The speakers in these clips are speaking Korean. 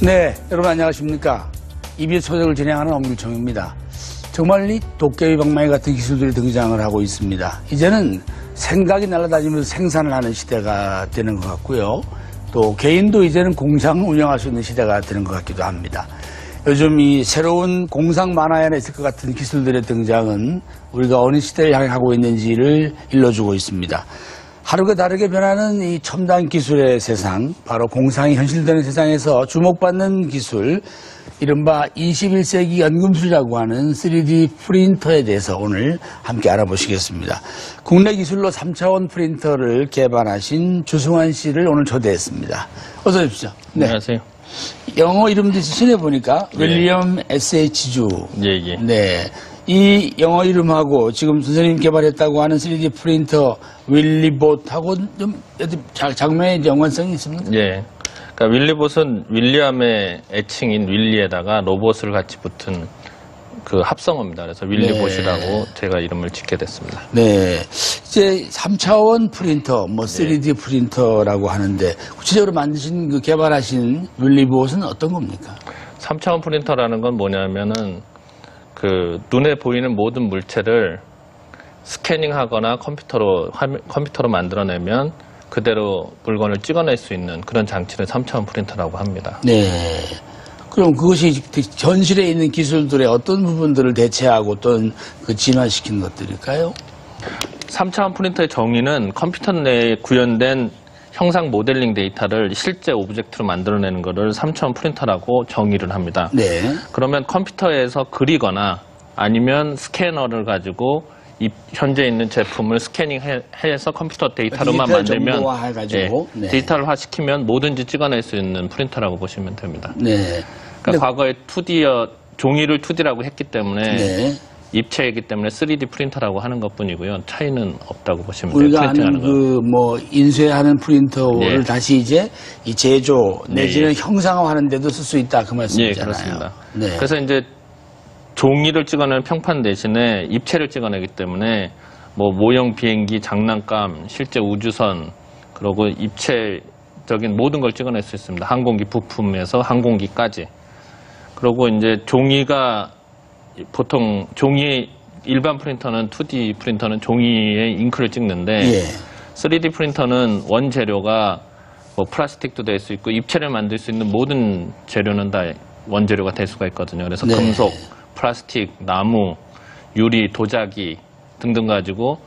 네, 여러분 안녕하십니까. EBS 소식을 진행하는 엄길청입니다. 정말 이 도깨비 방망이 같은 기술들이 등장을 하고 있습니다. 이제는 생각이 날아다니면서 생산을 하는 시대가 되는 것 같고요. 또 개인도 이제는 공장을 운영할 수 있는 시대가 되는 것 같기도 합니다. 요즘 이 새로운 공상 만화에 있을 것 같은 기술들의 등장은 우리가 어느 시대를 향해 가고 있는지를 일러주고 있습니다. 하루가 다르게 변하는 이 첨단 기술의 세상, 바로 공상이 현실되는 세상에서 주목받는 기술, 이른바 21세기 연금술이라고 하는 3D 프린터에 대해서 오늘 함께 알아보시겠습니다. 국내 기술로 3차원 프린터를 개발하신 주승환 씨를 오늘 초대했습니다. 어서 오십시오. 네. 안녕하세요. 영어 이름도 신해 보니까 윌리엄 S.H.주. 예. 네. 이 영어 이름하고 지금 선생님 개발했다고 하는 3D 프린터 윌리봇하고 좀 장면의 연관성이 있습니까? 예. 그러니까 윌리봇은 윌리엄의 애칭인 윌리에다가 로봇을 같이 붙은 그 합성어입니다. 그래서 윌리봇이라고 제가 이름을 짓게 됐습니다. 네. 이제 3차원 프린터, 3D 프린터라고 하는데 구체적으로 만드신 그 개발하신 윌리봇은 어떤 겁니까? 3차원 프린터라는 건 뭐냐면은 그 눈에 보이는 모든 물체를 스캐닝하거나 컴퓨터로 만들어내면 그대로 물건을 찍어낼 수 있는 그런 장치를 3차원 프린터라고 합니다. 네. 그럼 그것이 현실에 있는 기술들의 어떤 부분들을 대체하고 또는 그 진화시킨 것들일까요? 3차원 프린터의 정의는 컴퓨터 내에 구현된 형상 모델링 데이터를 실제 오브젝트로 만들어내는 것을 3차원 프린터라고 정의를 합니다. 네. 그러면 컴퓨터에서 그리거나 아니면 스캐너를 가지고 현재 있는 제품을 스캐닝해서 컴퓨터 데이터로만 만들면 데이터를 시키면 뭐든지 찍어낼 수 있는 프린터라고 보시면 됩니다. 네. 그러니까 과거에 종이를 2D라고 했기 때문에 입체이기 때문에 3D 프린터라고 하는 것뿐이고요. 차이는 없다고 보시면 돼요. 우리가 아는 인쇄하는 프린터를 다시 이제 이 제조 내지는 형상화하는 데도 쓸 수 있다 그 말씀이잖아요. 네, 그렇습니다. 네. 그래서 이제 종이를 찍어내는 평판 대신에 입체를 찍어내기 때문에 모형 비행기, 장난감, 실제 우주선, 그리고 입체적인 모든 걸 찍어낼 수 있습니다. 항공기 부품에서 항공기까지. 그리고 이제 보통 일반 프린터는 2D 프린터는 종이에 잉크를 찍는데 3D 프린터는 원재료가 플라스틱도 될 수 있고 입체를 만들 수 있는 모든 재료는 다 원재료가 될 수가 있거든요. 그래서 금속, 플라스틱, 나무, 유리, 도자기 등등 가지고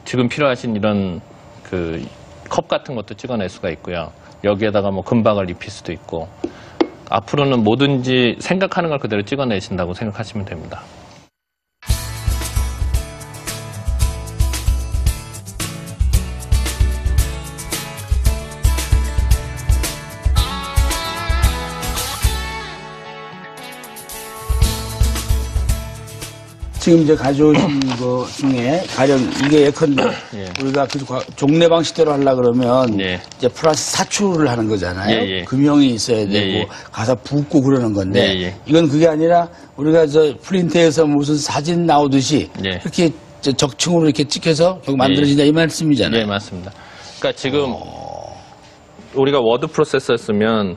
지금 필요하신 이런 그 컵 같은 것도 찍어낼 수가 있고요. 여기에다가 금박을 입힐 수도 있고 앞으로는 뭐든지 생각하는 걸 그대로 찍어내신다고 생각하시면 됩니다. 지금 이제 가져오신 거 중에 가령 이게 예컨대 우리가 종래 방식대로 하려고 그러면 이제 플러스 사출을 하는 거잖아요. 금형이 있어야 되고 가서 붓고 그러는 건데 이건 그게 아니라 우리가 프린터에서 무슨 사진 나오듯이 이렇게 적층으로 이렇게 찍혀서 만들어진다 이 말씀이잖아요. 네, 맞습니다. 그러니까 지금 우리가 워드 프로세서를 쓰면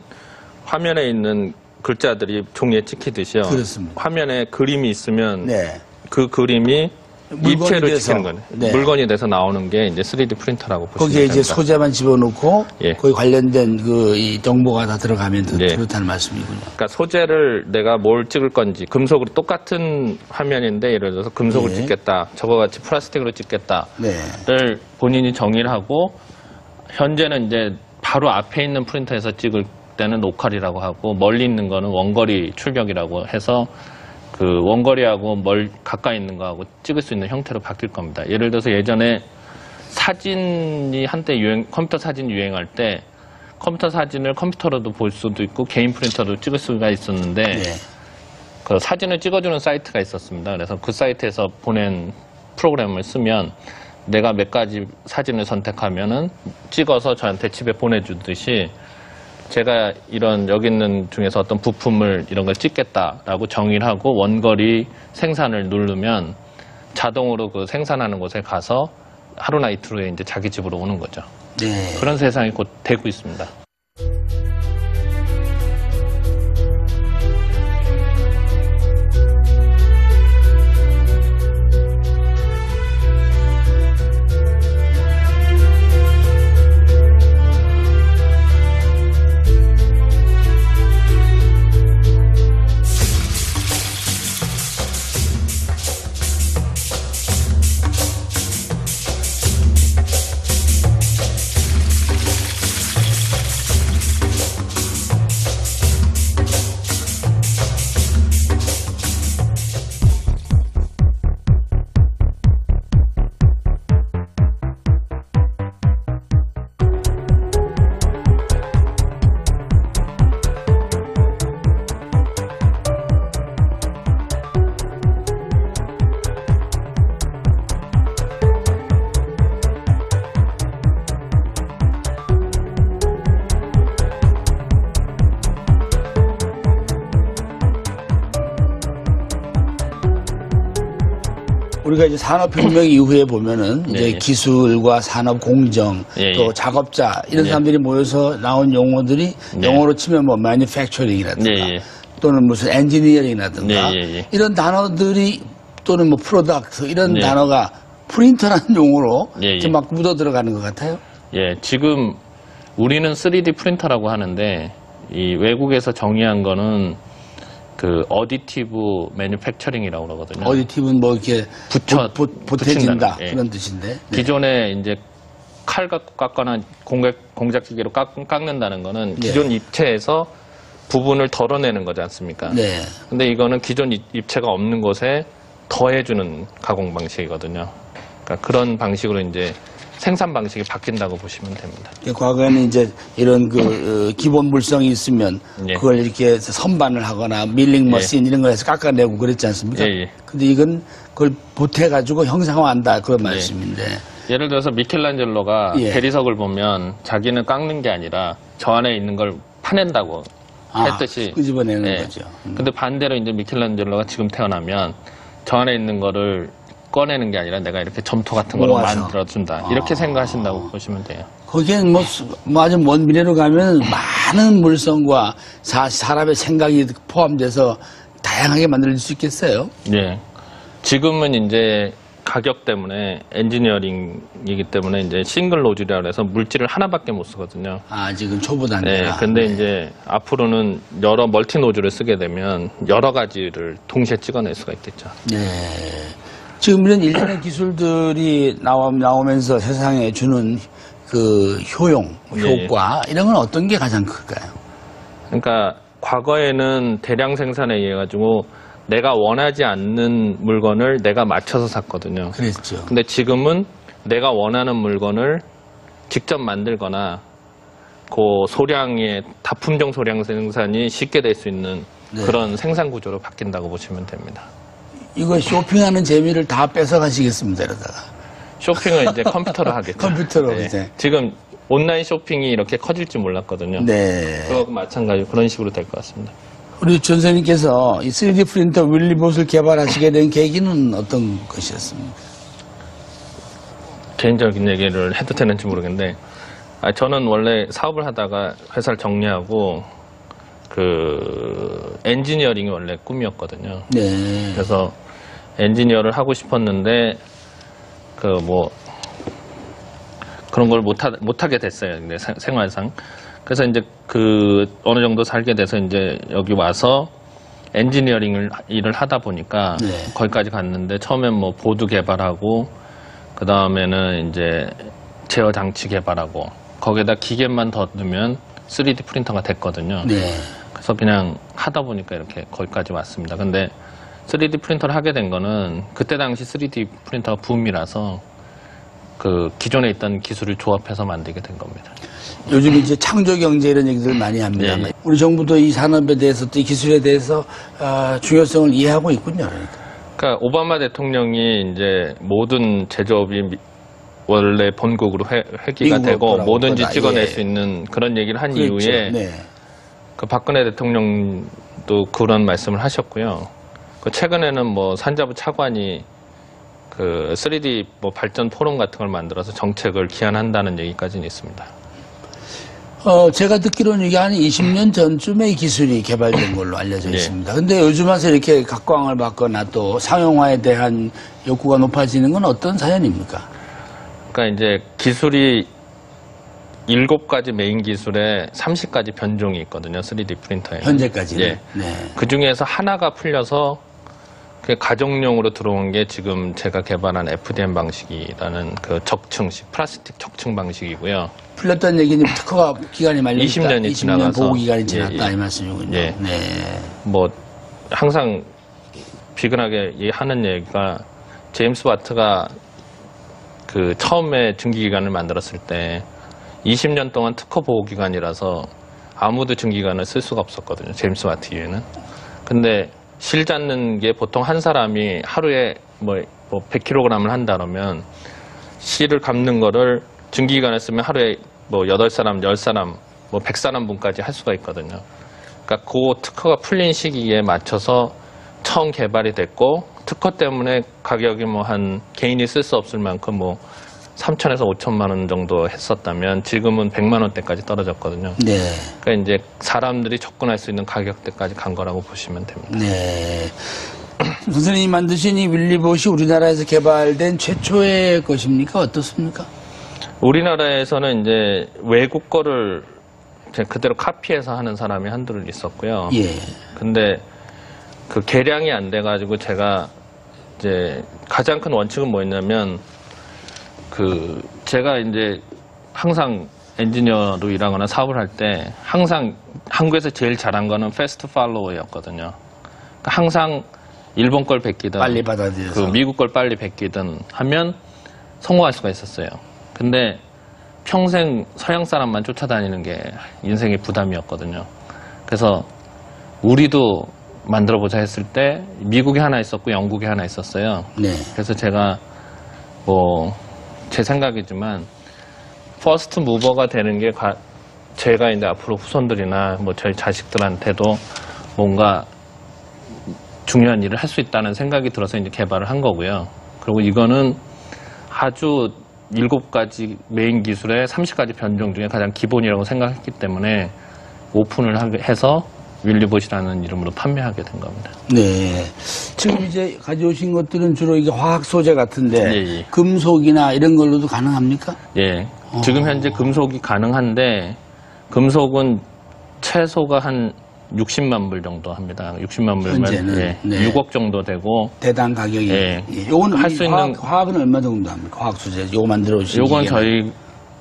화면에 있는 글자들이 종이에 찍히듯이요. 그렇습니다. 화면에 그림이 있으면 그 그림이 입체를 찍히는 거예요. 물건이 돼서 나오는 게 이제 3D 프린터라고 보시면 됩니다. 거기에 이제 소재만 집어넣고 거기 관련된 이 정보가 다 들어가면 그렇다는 말씀이군요. 그러니까 소재를 내가 뭘 찍을 건지 금속으로 똑같은 화면인데 예를 들어서 금속을 찍겠다, 저거같이 플라스틱으로 찍겠다를 본인이 정의를 하고 현재는 이제 바로 앞에 있는 프린터에서 찍을 때는 로컬이라고 하고 멀리 있는 거는 원거리 출력이라고 해서 그 원거리하고 가까이 있는 거하고 찍을 수 있는 형태로 바뀔 겁니다. 예를 들어서 예전에 사진이 한때 컴퓨터 사진 유행할 때 컴퓨터 사진을 컴퓨터로도 볼 수도 있고 개인 프린터로 찍을 수가 있었는데 그 사진을 찍어주는 사이트가 있었습니다. 그래서 그 사이트에서 보낸 프로그램을 쓰면 내가 몇 가지 사진을 선택하면은 찍어서 저한테 집에 보내주듯이 제가 여기 있는 중에서 어떤 부품을 이런 걸 찍겠다라고 정의를 하고 원거리 생산을 누르면 자동으로 그 생산하는 곳에 가서 하루나 이틀 후에 이제 자기 집으로 오는 거죠. 그런 세상이 곧 되고 있습니다. 우리가 이제 산업혁명 이후에 보면은 이제 예. 기술과 산업 공정 예, 또 예. 작업자 이런 예. 사람들이 모여서 나온 용어들이 네. 영어로 치면 뭐 manufacturing이라든가 예, 예. 또는 무슨 engineering이라든가 예, 예, 예. 이런 단어들이 또는 뭐 프로덕트 이런 예. 단어가 프린터라는 용어로 예, 예. 좀 막 묻어 들어가는 것 같아요. 예, 지금 우리는 3D 프린터라고 하는데 이 외국에서 정의한 거는 그 어디티브 매뉴팩처링이라고 그러거든요. 어디티브는 뭐 이렇게 붙여 보태진다 붙인다는, 예. 그런 뜻인데. 네. 기존에 이제 칼 갖고 깎거나 공작기계로 깎는다는 거는 네. 기존 입체에서 부분을 덜어내는 거지 않습니까? 네. 근데 이거는 기존 입체가 없는 곳에 더해주는 가공 방식이거든요. 그러니까 그런 방식으로 이제 생산 방식이 바뀐다고 보시면 됩니다. 과거에는 이제 이런 그 기본 물성이 있으면 예. 그걸 이렇게 선반을 하거나 밀링 머신 이런 거 해서 깎아내고 그랬지 않습니까? 예, 예. 근데 이건 그걸 보태가지고 형상화한다 그런 말씀인데. 예를 들어서 미켈란젤로가 예. 대리석을 보면 자기는 깎는 게 아니라 저 안에 있는 걸 파낸다고 했듯이 끄집어내는 예. 거죠. 근데 반대로 이제 미켈란젤로가 지금 태어나면 저 안에 있는 거를 꺼내는 게 아니라 내가 이렇게 점토 같은 걸로 모아서. 만들어준다. 이렇게 생각하신다고 보시면 돼요. 거기에는 뭐 아주 먼 미래로 가면 많은 물성과 사람의 생각이 포함돼서 다양하게 만들어질 수 있겠어요. 예. 지금은 이제 가격 때문에 엔지니어링이기 때문에 이제 싱글 노즐이라 해서 물질을 하나밖에 못 쓰거든요. 아, 지금 초보 네. 단계라. 근데 이제 앞으로는 여러 멀티 노즐을 쓰게 되면 여러 가지를 동시에 찍어낼 수가 있겠죠. 네. 지금 이런 일련의 기술들이 나오면서 세상에 주는 그 효용, 네. 효과 이런 건 어떤 게 가장 클까요? 그러니까 과거에는 대량 생산에 의해 가지고 내가 원하지 않는 물건을 내가 맞춰서 샀거든요. 그랬죠. 근데 지금은 내가 원하는 물건을 직접 만들거나 그 소량의 다품종 소량 생산이 쉽게 될 수 있는 네. 그런 생산 구조로 바뀐다고 보시면 됩니다. 이거 쇼핑하는 재미를 다 뺏어가시겠습니다, 이러다가. 쇼핑을 이제 컴퓨터로 하겠죠. 컴퓨터로, 이제. 지금 온라인 쇼핑이 이렇게 커질지 몰랐거든요. 네. 그거 마찬가지로 그런 식으로 될 것 같습니다. 우리 전 선생님께서 이 3D 프린터 윌리봇을 개발하시게 된 계기는 어떤 것이었습니까? 개인적인 얘기를 해도 되는지 모르겠는데, 저는 원래 사업을 하다가 회사를 정리하고, 그, 엔지니어링이 원래 꿈이었거든요. 네. 그래서 엔지니어를 하고 싶었는데, 그런 걸 못하게 됐어요. 근데 생활상. 그래서 이제 어느 정도 살게 돼서 이제 여기 와서 일을 하다 보니까 네. 거기까지 갔는데 처음엔 뭐 보드 개발하고 그 다음에는 이제 제어 장치 개발하고 거기에다 기계만 더 넣으면 3D 프린터가 됐거든요. 네. 그래서 그냥 하다 보니까 이렇게 거기까지 왔습니다. 근데 3D 프린터를 하게 된 거는 그때 당시 3D 프린터가 붐이라서 그 기존에 있던 기술을 조합해서 만들게 된 겁니다. 요즘 이제 창조 경제 이런 얘기들 많이 합니다. 네. 우리 정부도 이 산업에 대해서 또 이 기술에 대해서 중요성을 이해하고 있군요. 그러니까 오바마 대통령이 이제 모든 제조업이 원래 본국으로 회귀가 되고 뭐든지 거다. 찍어낼 예. 수 있는 그런 얘기를 한 그렇죠. 이후에 네. 그 박근혜 대통령도 그런 말씀을 하셨고요. 그 최근에는 뭐 산자부 차관이 그 3D 뭐 발전 포럼 같은 걸 만들어서 정책을 기한한다는 얘기까지는 있습니다. 제가 듣기로는 이게 한 20년 전쯤에 이 기술이 개발된 걸로 알려져 네. 있습니다. 근데 요즘 와서 이렇게 각광을 받거나 또 상용화에 대한 욕구가 높아지는 건 어떤 사연입니까? 그러니까 이제 기술이 7가지 메인 기술에 30가지 변종이 있거든요. 3D 프린터에. 현재까지는. 예. 네. 그 중에서 하나가 풀려서 그 가정용으로 들어온 게 지금 제가 개발한 FDM 방식이라는 그 적층식, 플라스틱 적층 방식이고요. 풀렸다는 얘기는 특허가 기간이 말렸다. 20년이 20년 지나가서. 보호 기간이 지났다 예. 이 말씀이군요. 예. 네. 뭐 항상 비근하게 하는 얘기가 제임스 와트가 그 처음에 증기기관을 만들었을 때 20년 동안 특허 보호 기간이라서 아무도 증기기관을 쓸 수가 없었거든요. 제임스 와트 이후에는. 근데 실 잡는 게 보통 한 사람이 하루에 뭐 100kg을 한다 그러면 실을 감는 거를 증기기관에 쓰면 하루에 뭐 8사람, 10사람, 뭐 100사람 분까지 할 수가 있거든요. 그러니까 그 특허가 풀린 시기에 맞춰서 처음 개발이 됐고 특허 때문에 가격이 뭐 한 개인이 쓸 수 없을 만큼 뭐 3천에서 5천만 원 정도 했었다면 지금은 100만 원대까지 떨어졌거든요. 네. 그러니까 이제 사람들이 접근할 수 있는 가격대까지 간 거라고 보시면 됩니다. 네. 선생님이 만드신 이 윌리봇이 우리나라에서 개발된 최초의 것입니까? 어떻습니까? 우리나라에서는 이제 외국 거를 이제 그대로 카피해서 하는 사람이 한둘 있었고요. 예. 근데 그 개량이 안 돼가지고 제가 이제 가장 큰 원칙은 뭐였냐면 그 제가 이제 항상 엔지니어로 일하거나 사업을 할 때 항상 한국에서 제일 잘한 거는 패스트 팔로워였거든요. 그러니까 항상 일본 걸 베끼든 빨리 받아들여서 그 미국 걸 빨리 베끼든 하면 성공할 수가 있었어요. 근데 평생 서양 사람만 쫓아다니는 게 인생의 부담이었거든요. 그래서 우리도 만들어보자 했을 때 미국에 하나 있었고 영국에 하나 있었어요. 네. 그래서 제가 뭐 제 생각이지만 퍼스트 무버가 되는 게 제가 이제 앞으로 후손들이나 뭐 저희 자식들한테도 뭔가 중요한 일을 할 수 있다는 생각이 들어서 이제 개발을 한 거고요. 그리고 이거는 아주 7가지 메인 기술의 30가지 변종 중에 가장 기본이라고 생각했기 때문에 오픈을 해서 윌리봇이라는 이름으로 판매하게 된 겁니다. 네. 지금 이제 가져오신 것들은 주로 이게 화학 소재 같은데 예. 금속이나 이런 걸로도 가능합니까? 예. 지금 현재 금속이 가능한데 금속은 최소가 한 60만 불 정도 합니다. 60만 불면 현재는, 네. 6억 정도 되고 대당 가격이. 예. 요건 할 수 있는 화학은 얼마 정도 합니까? 화학 소재 요거 만들어 오신 요건 기계는. 저희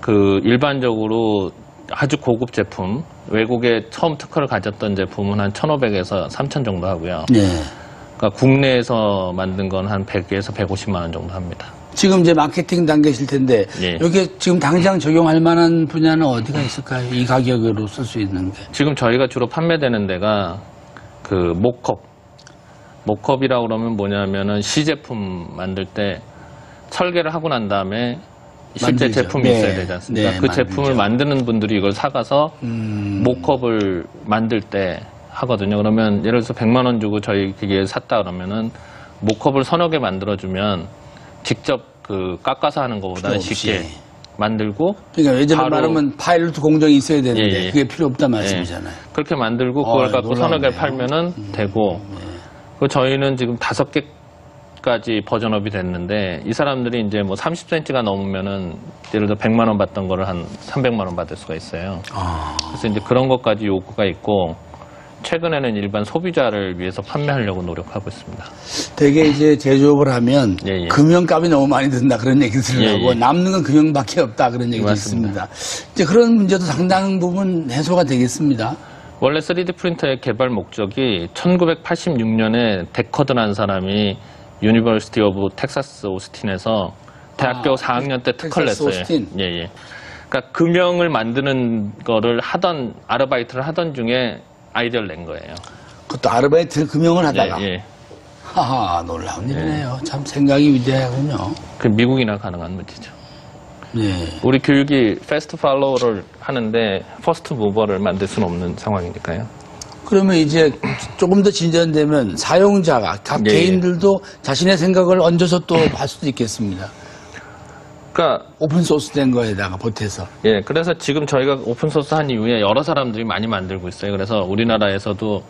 그 일반적으로 아주 고급 제품, 외국에 처음 특허를 가졌던 제품은 한 1,500에서 3,000 정도 하고요. 네. 그러니까 국내에서 만든 건 한 100에서 150만 원 정도 합니다. 지금 이제 마케팅 단계실 텐데 예. 여기 지금 당장 적용할 만한 분야는 어디가 있을까요? 이 가격으로 쓸 수 있는 게. 지금 저희가 주로 판매되는 데가 그 모컵. 모컵이라고 그러면 뭐냐면은 시제품 만들 때 설계를 하고 난 다음에 실제 만들죠. 제품이 네. 있어야 되지 않습니까? 네, 그 만들죠. 제품을 만드는 분들이 이걸 사가서 모컵을 만들 때 하거든요. 그러면 예를 들어서 100만 원 주고 저희 기계를 샀다 그러면은 모컵을 서너 개 만들어주면 직접 그 깎아서 하는 것보다는 필요 없이. 쉽게 만들고 그러니까 예전에 바로- 말하면 파일럿 공정이 있어야 되는데 예, 예. 그게 필요 없단 말씀이잖아요. 그렇게 만들고 그걸 갖고 서너 개 놀랍네요. 팔면은 되고 그 저희는 지금 5개까지 버전업이 됐는데 이 사람들이 이제 뭐 30cm가 넘으면은 예를 들어 100만 원 받던 거를 한 300만 원 받을 수가 있어요. 그래서 이제 그런 것까지 요구가 있고 최근에는 일반 소비자를 위해서 판매하려고 노력하고 있습니다. 되게 이제 제조업을 하면 예, 예. 금형값이 너무 많이 든다 그런 얘기들을 예, 하고 예. 남는 건 금형밖에 없다 그런 얘기도 맞습니다. 있습니다. 이제 그런 문제도 상당 부분 해소가 되겠습니다. 원래 3D 프린터의 개발 목적이 1986년에 데커드라는 사람이 유니버시티 오브 텍사스 오스틴에서 대학교 4학년 때 특허를 텍사스 냈어요. 오스틴. 예, 예. 그러니까 금형을 만드는 거를 하던 아르바이트를 하던 중에 아이디어를 낸 거예요. 그것도 아르바이트 금형을 하다가 예, 예. 하하 놀라운 일이네요. 참 생각이 위대하군요. 그 미국이나 가능한 문제죠. 네. 우리 교육이 패스트 팔로우를 하는데 퍼스트 무버를 만들 수는 없는 상황이니까요. 그러면 이제 조금 더 진전되면 사용자가 각 예, 예. 개인들도 자신의 생각을 얹어서 또 할 수도 있겠습니다. 그러니까 오픈 소스 된 거에다가 보태서. 예, 그래서 지금 저희가 오픈소스 한 이후에 여러 사람들이 많이 만들고 있어요. 그래서 우리나라에서도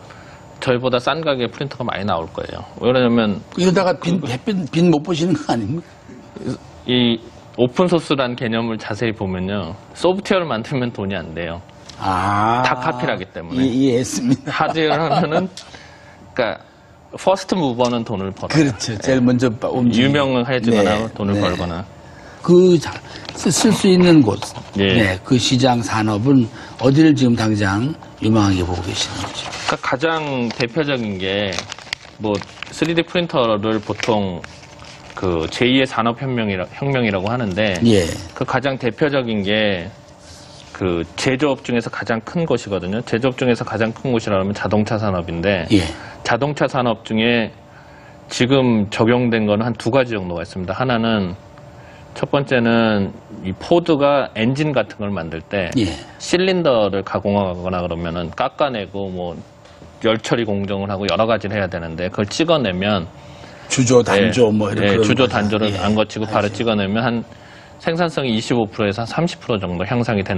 저희보다 싼 가격의 프린터가 많이 나올 거예요. 왜냐면 이러다가 빈 못 보시는 거 아닙니까? 이 오픈소스란 개념을 자세히 보면요. 소프트웨어를 만들면 돈이 안 돼요. 다 카피를 하기 때문에. 이해했습니다. 하드웨어를 하면은, 그러니까, 퍼스트 무버는 돈을 벌어요. 그렇죠. 제일 먼저 움직이는. 유명해지거나 네, 돈을 네. 벌거나. 쓸 수 있는 곳, 예. 네, 그 시장 산업은 어디를 지금 당장 유망하게 보고 계시는지. 그러니까 가장 대표적인 게, 뭐, 3D 프린터를 보통 그 제2의 산업혁명이라고 하는데, 예. 그 가장 대표적인 게 그 제조업 중에서 가장 큰 곳이거든요. 제조업 중에서 가장 큰 곳이라 하면 자동차 산업인데, 예. 자동차 산업 중에 지금 적용된 거는 한 2가지 정도가 있습니다. 하나는 첫 번째는 이 포드가 엔진 같은 걸 만들 때 예. 실린더를 가공하거나 그러면은 깎아내고 뭐 열 처리 공정을 하고 여러 가지를 해야 되는데 그걸 찍어내면 주조, 단조 뭐 이런 그런 주조 거죠. 단조를 예. 안 거치고 바로 찍어내면 한 생산성이 25%에서 한 30% 정도 향상이 된다.